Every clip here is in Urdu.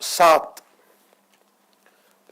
7।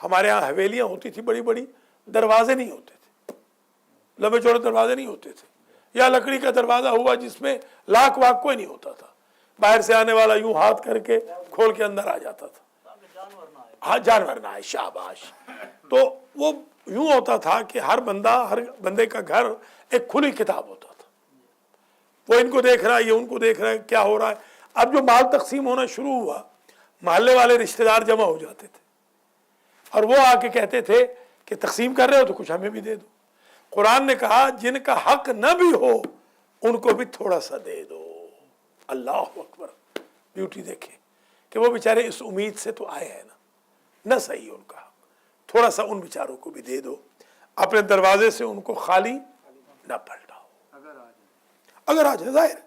ہمارے ہاں حویلیاں ہوتی تھی بڑی بڑی، دروازے نہیں ہوتے تھے، لمبے چوڑے دروازے نہیں ہوتے تھے، یا لکڑی کا دروازہ ہوا جس میں لاک واک کوئی نہیں ہوتا تھا، باہر سے آنے والا یوں ہاتھ کر کے کھول کے اندر آ جاتا تھا، ہاں جانور نہ آئے، شاباش۔ تو وہ یوں ہوتا تھا کہ ہر بندے کا گھر ایک کھلی کتاب ہوتا تھا، وہ ان کو دیکھ رہا ہے، یہ ان کو دیکھ رہا ہے، کیا ہو رہا ہے۔ اب جو مال تقسیم ہونا شروع ہوا، محلے والے رشتہ دار جمع ہو جاتے تھے اور وہ آ کے کہتے تھے کہ تقسیم کر رہے ہو تو کچھ ہمیں بھی دے دو۔ قرآن نے کہا جن کا حق نہ بھی ہو ان کو بھی تھوڑا سا دے دو۔ اللہ اکبر، بیوٹی دیکھیں کہ وہ بیچارے اس امید سے تو آئے ہیں نہ صحیح ان کا حق، تھوڑا سا ان بیچاروں کو بھی دے دو، اپنے دروازے سے ان کو خالی نہ پلٹاؤ، اگر آ جائے، ظاہر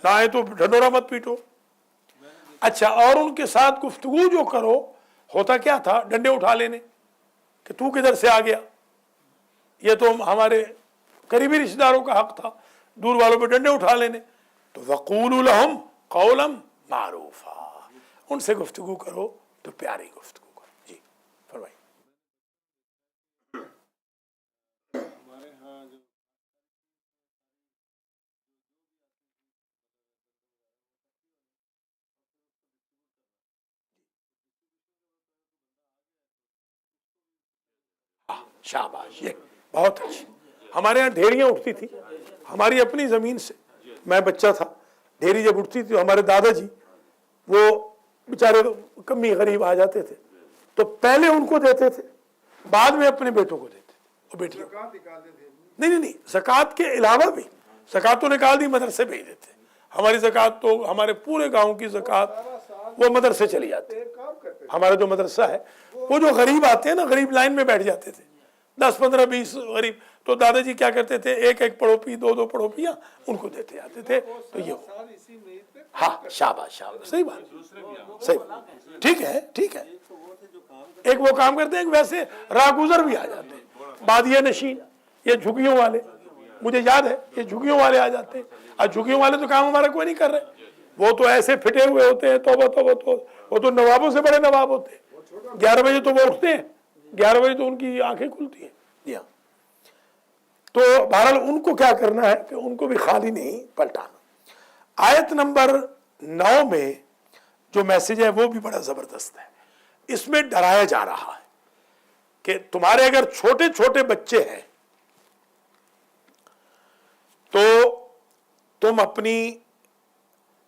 نہ آئے تو ڈھنڈورا مت پیٹو۔ اچھا، اور ان کے ساتھ گفتگو جو کرو، ہوتا کیا تھا، ڈنڈے اٹھا لینے کہ تو کدھر سے آ گیا، یہ تو ہمارے قریبی رشتہ داروں کا حق تھا، دور والوں پہ ڈنڈے اٹھا لینے۔ تو وَقُولُوا لَهُمْ قَوْلًا مَعْرُوفًا، ان سے گفتگو کرو تو پیاری گفتگو کرو۔ جی فرمائیے۔ شاباش، یہ بہت اچھی۔ ہمارے ہاں ڈھیریاں اٹھتی تھی، ہماری اپنی زمین سے، میں بچہ تھا، ڈھیری جب اٹھتی تھی تو ہمارے دادا جی وہ بیچارے کمی غریب آ جاتے تھے تو پہلے ان کو دیتے تھے، بعد میں اپنے بیٹوں کو دیتے تھے، اور بیٹیوں کو نہیں، زکوٰۃ کے علاوہ بھی، زکوٰۃ تو نکال دی، مدرسے بھیج دیتے۔ ہماری زکوٰۃ تو ہمارے پورے گاؤں کی زکوٰۃ وہ مدرسے چلی جاتی ہے۔ ہمارا جو مدرسہ ہے، وہ جو غریب آتے ہیں نا، غریب لائن میں بیٹھ جاتے تھے، 10 15 20 غریب، تو دادا جی کیا کرتے تھے، ایک ایک پڑوپی، دو پڑوپیاں ان کو دیتے جاتے تھے۔ تو یہ ہاں، شاباش شاباش، صحیح بات، صحیح، ٹھیک ہے ٹھیک ہے۔ ایک وہ کام کرتے ہیں کہ ویسے راہ گزر بھی آ جاتے ہیں، بادیہ نشین، یہ جھگیوں والے، مجھے یاد ہے یہ جھگیوں والے آ جاتے ہیں، اور جھگیوں والے تو کام ہمارا کوئی نہیں کر رہے، وہ تو ایسے پھٹے ہوئے ہوتے ہیں، توبہ، وہ تو نوابوں سے بڑے نواب ہوتے ہیں، 11 بجے تو وہ اٹھتے ہیں، 11 بجے تو ان کی آنکھیں کھلتی ہیں۔ جی ہاں، تو بہرحال ان کو کیا کرنا ہے کہ ان کو بھی خالی نہیں پلٹانا۔ آیت نمبر 9 میں جو میسج ہے وہ بھی بڑا زبردست ہے، اس میں ڈرایا جا رہا ہے کہ تمہارے اگر چھوٹے چھوٹے بچے ہیں تو تم اپنی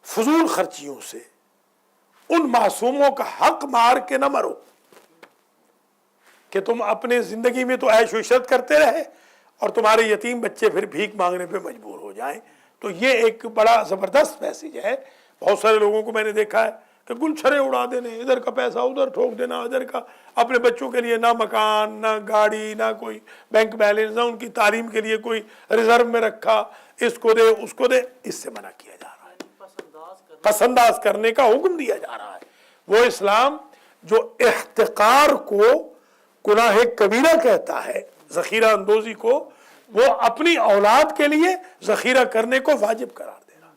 فضول خرچیوں سے ان معصوموں کا حق مار کے نہ مرو، کہ تم اپنے زندگی میں تو عیش و عشرت کرتے رہے اور تمہارے یتیم بچے پھر بھیک مانگنے پہ مجبور ہو جائیں۔ تو یہ ایک بڑا زبردست میسج ہے۔ بہت سارے لوگوں کو میں نے دیکھا ہے کہ گلچھرے اڑا دینے، ادھر کا پیسہ ادھر ٹھوک دینا، ادھر کا، اپنے بچوں کے لیے نہ مکان، نہ گاڑی، نہ کوئی بینک بیلنس، نہ ان کی تعلیم کے لیے کوئی ریزرو میں رکھا، اس کو دے اس کو دے۔ اس سے منع کیا جا رہا ہے، پس انداز کرنے کا حکم دیا جا رہا ہے۔ وہ اسلام جو احتقار کو گناہ کبیرہ کہتا ہے، ذخیرہ اندوزی کو، وہ اپنی اولاد کے لیے ذخیرہ کرنے کو واجب قرار دے رہا ہے،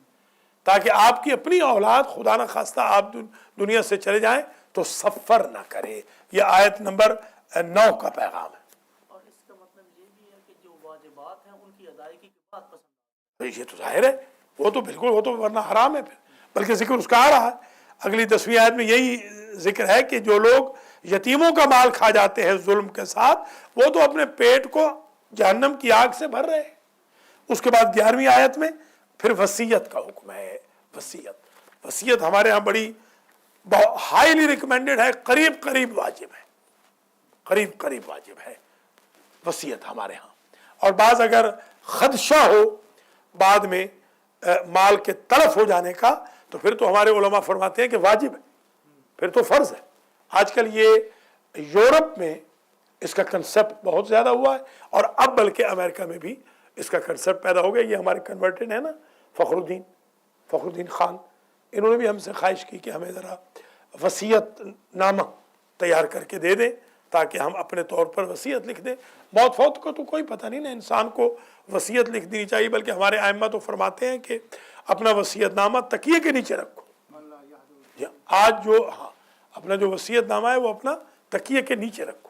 تاکہ آپ کی اپنی اولاد خدا نہ خواستہ آپ دنیا سے چلے جائیں تو سفر نہ کرے۔ یہ آیت نمبر 9 کا پیغام ہے۔ اور اس کا مطلب یہ بھی ہے کہ جو واجبات ہیں ان کی ادائیگی کے بعد پسند، یہ تو ظاہر ہے، وہ تو بالکل، وہ تو ورنہ حرام ہے پھر، بلکہ ذکر اس کا آ رہا ہے اگلی 10ویں آیت میں، یہی ذکر ہے کہ جو لوگ یتیموں کا مال کھا جاتے ہیں ظلم کے ساتھ، وہ تو اپنے پیٹ کو جہنم کی آگ سے بھر رہے ہیں۔ اس کے بعد 11ویں آیت میں پھر وصیت کا حکم ہے۔ وصیت ہمارے ہاں بڑی ہائیلی ریکمینڈڈ ہے، قریب واجب ہے، قریب واجب ہے وصیت ہمارے ہاں۔ اور بعض اگر خدشہ ہو بعد میں مال کے تلف ہو جانے کا تو پھر تو ہمارے علماء فرماتے ہیں کہ واجب ہے، پھر تو فرض ہے۔ آج کل یہ یورپ میں اس کا کنسپٹ بہت زیادہ ہوا ہے، اور اب بلکہ امریکہ میں بھی اس کا کنسپٹ پیدا ہو گیا۔ یہ ہمارے کنورٹڈ ہیں نا، فخر الدین خان، انہوں نے بھی ہم سے خواہش کی کہ ہمیں ذرا وصیت نامہ تیار کر کے دے دیں تاکہ ہم اپنے طور پر وصیت لکھ دیں۔ موت فوت کو تو کوئی پتہ نہیں نا، انسان کو وصیت لکھ دینی چاہیے، بلکہ ہمارے ائمہ تو فرماتے ہیں کہ اپنا وصیت نامہ تکیے کے نیچے رکھو۔ آج جو اپنا جو وصیت نامہ ہے وہ اپنا تکیے کے نیچے رکھو۔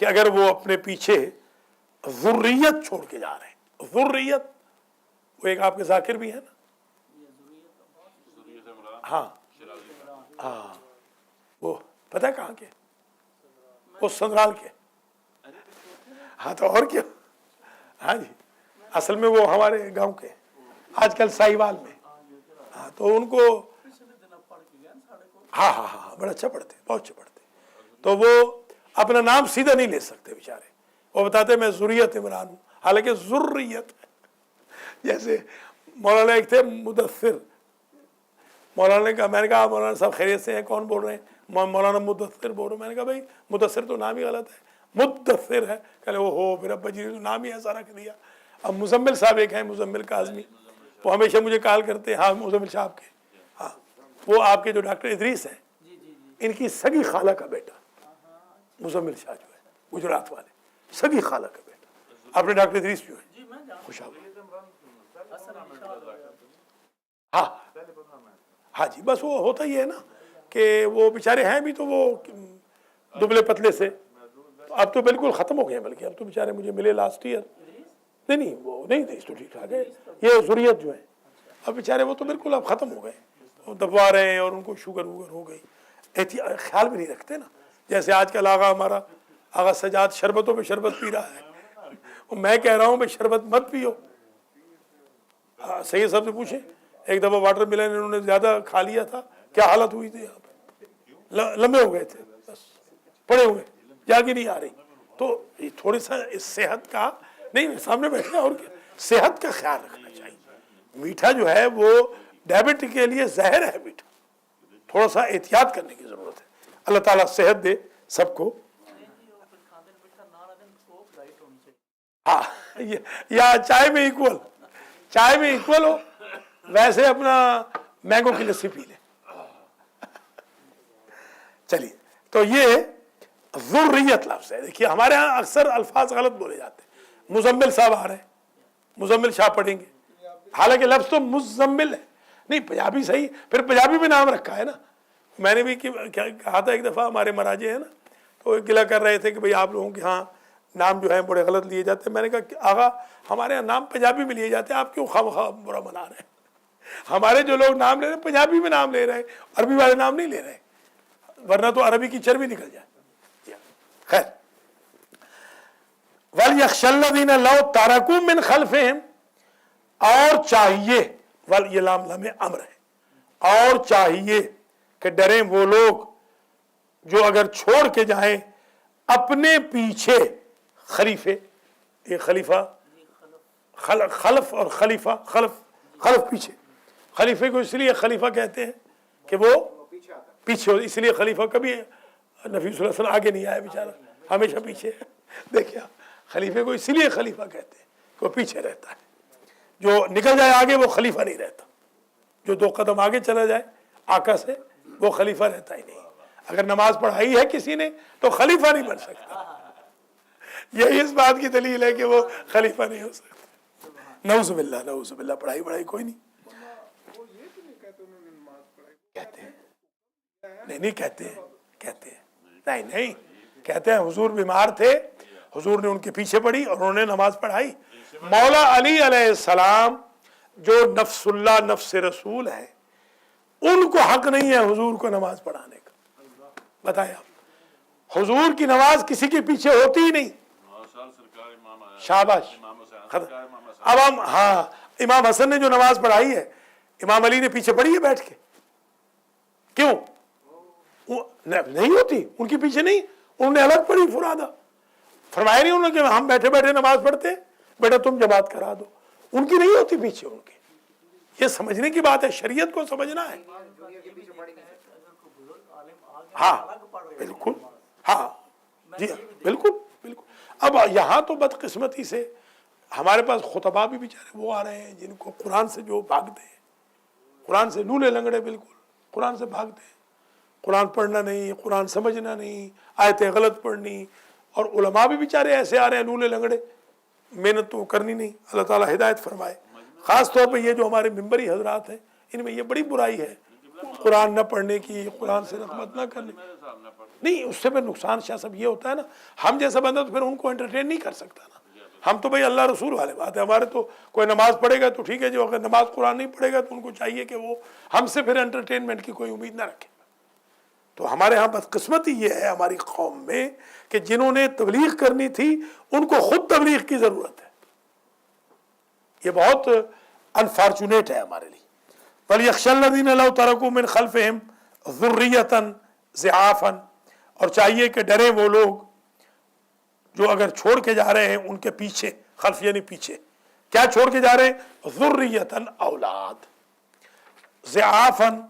کہ اگر وہ اپنے پیچھے ذریت چھوڑ کے جا رہے ہیں، ذریت وہ ایک آپ کے ذاکر بھی ہے نا، ہاں ہاں، وہ پتہ ہے کہاں کے، وہ سنرال کے، ہاں تو اور کیا، ہاں جی، اصل میں وہ ہمارے گاؤں کے، آج کل ساہیوال میں، ہاں تو ان کو ہاں ہاں ہاں بڑا اچھا پڑھتے، بہت اچھا پڑھتے، تو وہ اپنا نام سیدھا نہیں لے سکتے بیچارے، وہ بتاتے میں ذریت عمران ہوں، حالانکہ ذریت جیسے مولانا ایک تھے مدثر، مولانا نے کہا، میں نے کہا مولانا صاحب خیریت سے ہیں، کون بول رہے ہیں؟ مولانا مدثر بول رہے ہیں، میں نے کہا بھائی مدثر تو نام ہی غلط ہے، مدثر ہے، کہلے وہ ہو پھر ابا جی نے تو نام ہی ایسا رکھ دیا۔ اب مزمل صاحب ایک ہیں، مزمل کاظمی، وہ ہمیشہ مجھے کال کرتے ہیں، ہاں مزمل صاحب کے، ہاں وہ آپ کے جو ڈاکٹر ادریس ہیں ان کی سگی خالہ کا بیٹا مزمل شاہ جو ہے گجرات والے، سگی خالہ کا بیٹا، اپنے ڈاکٹر ادریس جو ہے خوش آمد، ہاں ہاں جی، بس وہ ہوتا ہی ہے نا کہ وہ بیچارے ہیں بھی تو وہ دبلے پتلے سے، اب تو بالکل ختم ہو گئے، بلکہ اب تو بیچارے مجھے ملے لاسٹ ایئر، نہیں وہ نہیں تھے، اس تو ٹھیک ٹھاک ہے، یہ ذریت جو ہے اب بیچارے وہ تو بالکل اب ختم ہو گئے، وہ دبوا رہے ہیں اور ان کو شوگر ووگر ہو گئی، خیال بھی نہیں رکھتے نا، جیسے آج کل آغا ہمارا آغا سجاد شربتوں پہ شربت پی رہا ہے، میں کہہ رہا ہوں بھائی شربت مت پیو، سید صاحب سے پوچھیں، ایک دفعہ واٹر ملن انہوں نے زیادہ کھا لیا تھا، کیا حالت ہوئی تھی یہاں پہ، لمبے ہو گئے تھے، بس پڑے ہوئے، جاگ ہی نہیں آ رہی، تو تھوڑی سا اس صحت کا نہیں، سامنے بیٹھے اور کیا، صحت کا خیال رکھنا چاہیے، میٹھا جو ہے وہ ڈائبٹک کے لیے زہر ہے میٹھا، تھوڑا سا احتیاط کرنے کی ضرورت ہے، اللہ تعالیٰ صحت دے سب کو، ہاں یا چائے میں ایکول، چائے میں ایکول ہو، ویسے اپنا مینگو کی لسی پی لے، چلیے، تو یہ ذریت لفظ ہے، دیکھیے ہمارے ہاں اکثر الفاظ غلط بولے جاتے ہیں، مزمل صاحب آ رہے ہیں، مزمل شاہ پڑھیں گے، حالانکہ لفظ تو مزمل ہے، نہیں پنجابی صحیح، پھر پنجابی میں نام رکھا ہے نا، میں نے بھی کہا تھا ایک دفعہ، ہمارے مراجے ہیں نا، تو گلہ کر رہے تھے کہ بھئی آپ لوگوں کے ہاں نام جو ہیں بڑے غلط لیے جاتے ہیں، میں نے کہا کہ آغا ہمارے یہاں نام پنجابی میں لیے جاتے ہیں، آپ کیوں خواہ برا منا رہے ہیں، ہمارے جو لوگ نام لے رہے ہیں پنجابی میں نام لے رہے ہیں، عربی والے نام نہیں لے رہے ہیں، ورنہ تو عربی کی چربی نکل جائے، خیر، وَلْيَخْشَ الَّذِينَ لَوْ تَرَكُوا مِنْ خَلْفِهِمْ، اور چاہیے، یہ لام لام امر ہے، اور چاہیے کہ ڈریں وہ لوگ جو اگر چھوڑ کے جائیں اپنے پیچھے خلیفے، یہ خلیفہ خلف اور خلیفہ، خلف پیچھے، خلیفے کو اس لیے خلیفہ کہتے ہیں کہ وہ پیچھے ہو، اس لیے خلیفہ کبھی نبی صلی اللہ علیہ وسلم آگے نہیں آیا بیچارہ، ہمیشہ پیچھے ہے، دیکھیں خلیفے کو اس لیے خلیفہ کہتے ہیں کہ وہ پیچھے رہتا ہے، جو نکل جائے آگے وہ خلیفہ نہیں رہتا، جو 2 قدم آگے چلا جائے آقا سے وہ خلیفہ رہتا ہی نہیں، اگر نماز پڑھائی ہے کسی نے تو خلیفہ نہیں بن سکتا، یہی اس بات کی دلیل ہے کہ وہ خلیفہ نہیں ہو سکتا، نعوذ باللہ نعوذ باللہ، پڑھائی بڑھائی کوئی نہیں کہتے ہیں، نہیں کہتے ہیں، نہیں کہتے ہیں حضور بیمار تھے، حضور نے ان کے پیچھے پڑھی اور انہوں نے نماز پڑھائی، مولا علی علیہ السلام جو نفس اللہ نفس رسول ہے ان کو حق نہیں ہے حضور کو نماز پڑھانے کا، بتائیں آپ، حضور کی نماز کسی کے پیچھے ہوتی ہی نہیں، شاباش، اب ہم ہاں امام حسن نے جو نماز پڑھائی ہے امام علی نے پیچھے پڑھی ہے بیٹھ کے، کیوں نہیں ہوتی، ان کے پیچھے نہیں، انہوں نے الگ پڑھی فرادہ، فرمایا نہیں انہوں نے کہ ہم بیٹھے بیٹھے نماز پڑھتے بیٹا تم جماعت کرا دو، ان کی نہیں ہوتی پیچھے، ان کے، یہ سمجھنے کی بات ہے، شریعت کو سمجھنا ہے، ہاں بالکل، ہاں جی ہاں بالکل بالکل، اب یہاں تو بدقسمتی سے ہمارے پاس خطبہ بھی بیچارے وہ آ رہے ہیں جن کو قرآن سے جو بھاگتے ہیں، قرآن سے لولے لنگڑے، بالکل قرآن سے بھاگتے ہیں، قرآن پڑھنا نہیں، قرآن سمجھنا نہیں، آیتیں غلط پڑھنی، اور علماء بھی بیچارے ایسے آ رہے ہیں لولے لنگڑے، محنت تو کرنی نہیں، اللہ تعالیٰ ہدایت فرمائے، خاص طور پہ یہ جو ہمارے ممبری حضرات ہیں ان میں یہ بڑی برائی ہے، قرآن نہ پڑھنے کی، قرآن سے رغبت نہ کرنے، نہیں اس سے پھر نقصان شاہ صاحب یہ ہوتا ہے نا، ہم جیسا بندہ تو پھر ان کو انٹرٹین نہیں کر سکتا نا. ہم تو بھائی اللہ رسول والے بات ہے، ہمارے تو کوئی نماز پڑھے گا تو ٹھیک ہے، جو اگر نماز قرآن نہیں پڑھے گا تو ان کو چاہیے کہ وہ ہم سے پھر انٹرٹینمنٹ کی کوئی امید نہ رکھے. تو ہمارے ہاں بدقسمتی یہ ہے ہماری قوم میں کہ جنہوں نے تبلیغ کرنی تھی ان کو خود تبلیغ کی ضرورت ہے. یہ بہت انفارچونیٹ ہے ہمارے لیے. وَلْيَخْشَ الَّذِينَ لَوْ تَرَكُوا مِنْ خَلْفِهِمْ ذُرِّيَّةً ضِعَافًا، اور چاہیے کہ ڈریں وہ لوگ جو اگر چھوڑ کے جا رہے ہیں ان کے پیچھے، خلف یعنی پیچھے، کیا چھوڑ کے جا رہے ہیں؟ ذُرِّيَّةً اولاد. ضِعَافًا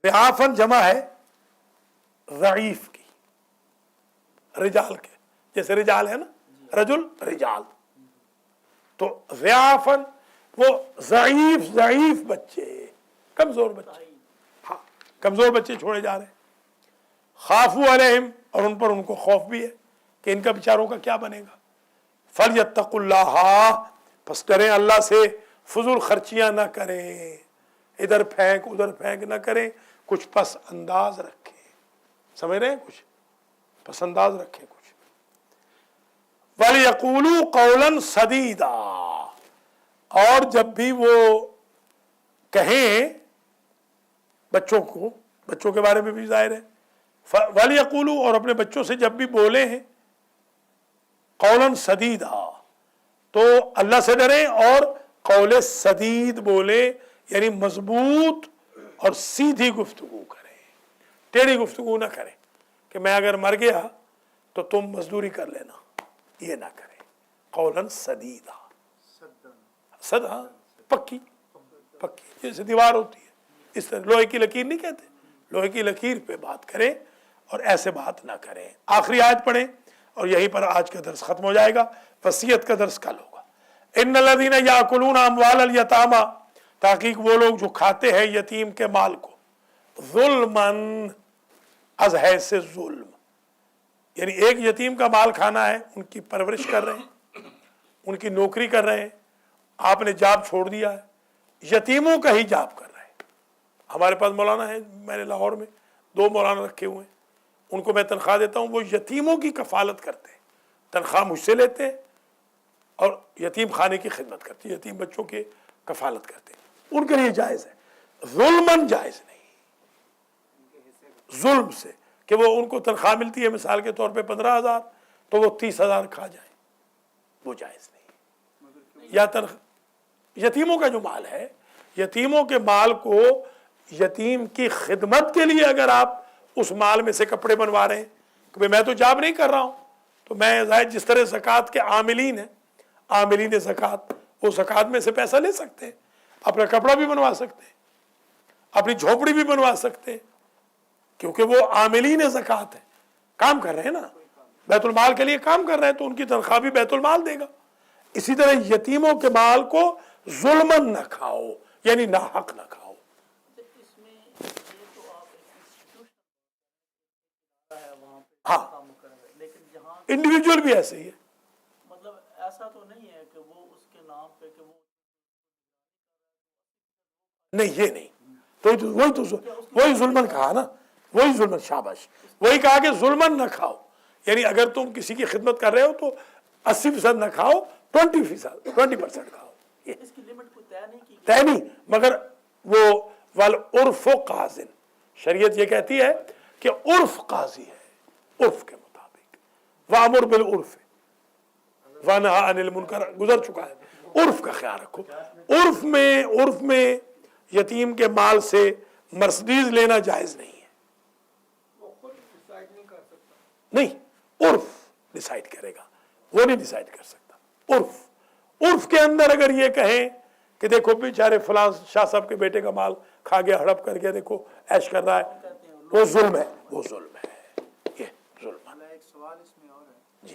ضعافاً جمع ہے ضعیف کی، رجال کے، جیسے رجال ہے نا، رجل رجال، تو ضعافاً وہ ضعیف بچے، کمزور بچے، ہاں کمزور بچے چھوڑے جا رہے ہیں. خافوا علیہم، اور ان پر ان کو خوف بھی ہے کہ ان کا بیچاروں کا کیا بنے گا. فلیتقوا اللہ، پس ڈریں اللہ سے، فضول خرچیاں نہ کریں، ادھر پھینک ادھر پھینک نہ کریں، کچھ پس انداز رکھیں. سمجھ رہے ہیں؟ کچھ پس انداز رکھیں کچھ. وَلْيَقُولُوا قَوْلًا سَدِيدًا، اور جب بھی وہ کہیں بچوں کو، بچوں کے بارے میں بھی ظاہر ہے، وَلْيَقُولُوا، اور اپنے بچوں سے جب بھی بولے ہیں، قولاً سدیدا، تو اللہ سے ڈریں اور قول سدید بولے، یعنی مضبوط اور سیدھی گفتگو کریں، ٹیڑھی گفتگو نہ کریں کہ میں اگر مر گیا تو تم مزدوری کر لینا، یہ نہ کریں. قولاً سدیدا، صدا پکی پکی جیسے دیوار ہوتی ہے، اس طرح لوہے کی لکیر نہیں کہتے، لوہے کی لکیر پہ بات کریں اور ایسے بات نہ کریں. آخری آیت پڑھیں اور یہیں پر آج کا درس ختم ہو جائے گا. وصیت کا درس کل ہوگا. ان الذین یاکلون اموال الیتامی، تحقیق وہ لوگ جو کھاتے ہیں یتیم کے مال کو، ظلماً، از ہے سے ظلم، یعنی ایک یتیم کا مال کھانا ہے، ان کی پرورش کر رہے ہیں، ان کی نوکری کر رہے ہیں، آپ نے جاب چھوڑ دیا ہے، یتیموں کا ہی جاب کر رہے ہیں. ہمارے پاس مولانا ہے، میں نے لاہور میں 2 مولانا رکھے ہوئے ہیں، ان کو میں تنخواہ دیتا ہوں، وہ یتیموں کی کفالت کرتے ہیں، تنخواہ مجھ سے لیتے ہیں اور یتیم خانے کی خدمت کرتے ہیں، یتیم بچوں کی کفالت کرتے ہیں. ان کے لیے جائز ہے، ظلماً جائز نہیں، ظلم سے کہ وہ ان کو تنخواہ ملتی ہے مثال کے طور پہ 15,000 تو وہ 30,000 کھا جائیں، وہ جائز نہیں. یا یتیموں کا جو مال ہے، یتیموں کے مال کو یتیم کی خدمت کے لیے اگر آپ اس مال میں سے کپڑے بنوا رہے ہیں کہ میں تو جاب نہیں کر رہا ہوں، تو میں ظاہر جس طرح زکوٰۃ کے عاملین ہیں، عاملین زکوٰۃ، وہ زکوٰۃ میں سے پیسہ لے سکتے ہیں، اپنا کپڑا بھی بنوا سکتے ہیں، اپنی جھوپڑی بھی بنوا سکتے ہیں، کیونکہ وہ عاملین زکوٰۃ ہیں، کام کر رہے ہیں نا، بیت المال کے لیے کام کر رہے ہیں، تو ان کی تنخواہ بھی بیت المال دے گا. اسی طرح یتیموں کے مال کو ظلماً نہ کھاؤ، یعنی ناحق نہ کھاؤ. اس میں یہ تو آپ ایک انسٹیٹیوشن ہے وہاں پہ ہاں، کام کر رہے ہیں، لیکن جہاں انڈیویجول بھی ایسے ہی ہے. مطلب ایسا تو نہیں ہے کہ وہ اس کے نام پہ کہ وہ نہیں، یہ نہیں، وہی ظلماً کہا نا، وہی ظلماً، شاباش، وہی کہا کہ ظلماً نہ کھاؤ، یعنی اگر تم کسی کی خدمت کر رہے ہو تو 80% نہ کھاؤ، 20% کھاؤ. یہ اس کی لمٹ کوئی طے نہیں کی طے نہیں، مگر وہ والعرف قاضٍ، شریعت یہ کہتی ہے کہ عرف قاضی ہے، عرف کے مطابق. وَأَمُرْ بِالْعُرْفِ وَنَهَ عَنِ الْمُنْكَرِ گزر چکا ہے. عرف کا خیال رکھو. عرف میں یتیم کے مال سے مرسڈیز لینا جائز نہیں ہے. وہ خود ڈیسائیڈ نہیں کر سکتا. نہیں، عرف ڈیسائیڈ کرے گا، وہ نہیں ڈیسائیڈ کر سکتا. عرف کے اندر اگر یہ کہیں کہ دیکھو بیچارے فلاں شاہ صاحب کے بیٹے کا مال کھا گیا، ہڑپ کر گیا، دیکھو عیش کر رہا ہے، وہ ظلم ہے، وہ ظلم ہے، یہ ظلم ہے. ایک سوال اس میں اور ہے، جی،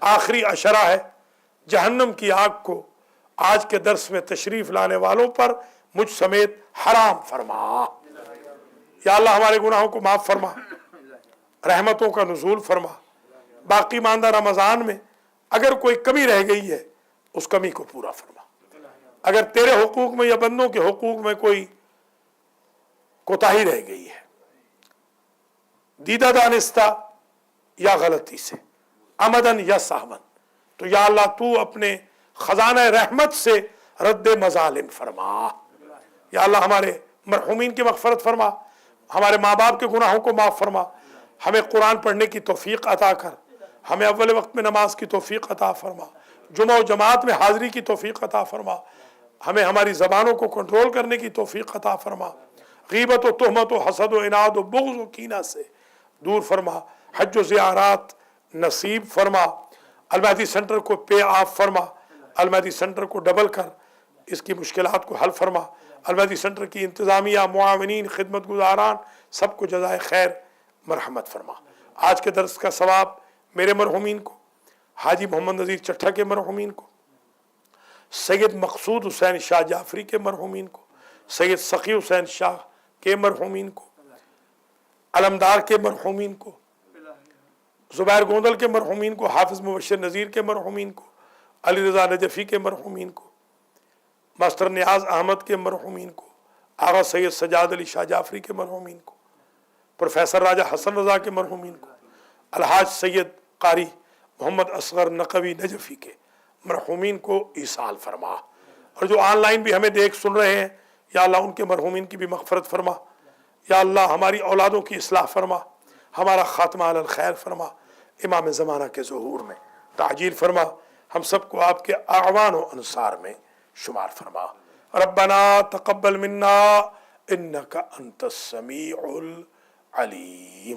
آخری اشرہ ہے جہنم کی آگ کو آج کے درس میں تشریف لانے والوں پر مجھ سمیت حرام فرما۔ یا اللہ ہمارے گناہوں کو معاف فرما، رحمتوں کا نزول فرما۔ باقی ماندہ رمضان میں اگر کوئی کمی رہ گئی ہے اس کمی کو پورا فرما۔ اگر تیرے حقوق میں یا بندوں کے حقوق میں کوئی کوتاہی رہ گئی ہے دیدہ دانستہ یا غلطی سے، عمدن یا سہون، تو یا اللہ تو اپنے خزانہ رحمت سے رد مظالم فرما۔ یا اللہ ہمارے مرحومین کی مغفرت فرما، ہمارے ماں باپ کے گناہوں کو معاف فرما، ہمیں قرآن پڑھنے کی توفیق عطا کر، ہمیں اول وقت میں نماز کی توفیق عطا فرما، جمعہ و جماعت میں حاضری کی توفیق عطا فرما، ہمیں ہماری زبانوں کو کنٹرول کرنے کی توفیق عطا فرما، غیبت و تہمت و حسد و عناد و بغض و کینہ سے دور فرما، حج و زیارات نصیب فرما، المہدی سینٹر کو پے آف فرما، المہدی سینٹر کو ڈبل کر اس کی مشکلات کو حل فرما، المہدی سینٹر کی انتظامیہ، معاونین، خدمت گزاران سب کو جزائے خیر مرحمت فرما۔ آج کے درس کا ثواب میرے مرحومین کو، حاجی محمد نذیر چٹھا کے مرحومین کو، سید مقصود حسین شاہ جعفری کے مرحومین کو، سید سخی حسین شاہ کے مرحومین کو، علمدار کے مرحومین کو، زبیر گوندل کے مرحومین کو، حافظ مبشر نذیر کے مرحومین کو، علی رضا نجفی کے مرحومین کو، ماسٹر نیاز احمد کے مرحومین کو، آغا سید سجاد علی شاہ جعفری کے مرحومین کو، پروفیسر راجہ حسن رضا کے مرحومین کو، الحاج سید قاری محمد اصغر نقوی نجفی کے مرحومین کو ایصال فرما، اور جو آن لائن بھی ہمیں دیکھ سن رہے ہیں یا اللہ ان کے مرحومین کی بھی مغفرت فرما۔ یا اللہ ہماری اولادوں کی اصلاح فرما، ہمارا خاتمہ علی الخیر فرما، امام زمانہ کے ظہور میں تعجیل فرما، ہم سب کو آپ کے اعوان و انصار میں شمار فرما۔ ربنا تقبل منا انک انت السمیع العلیم۔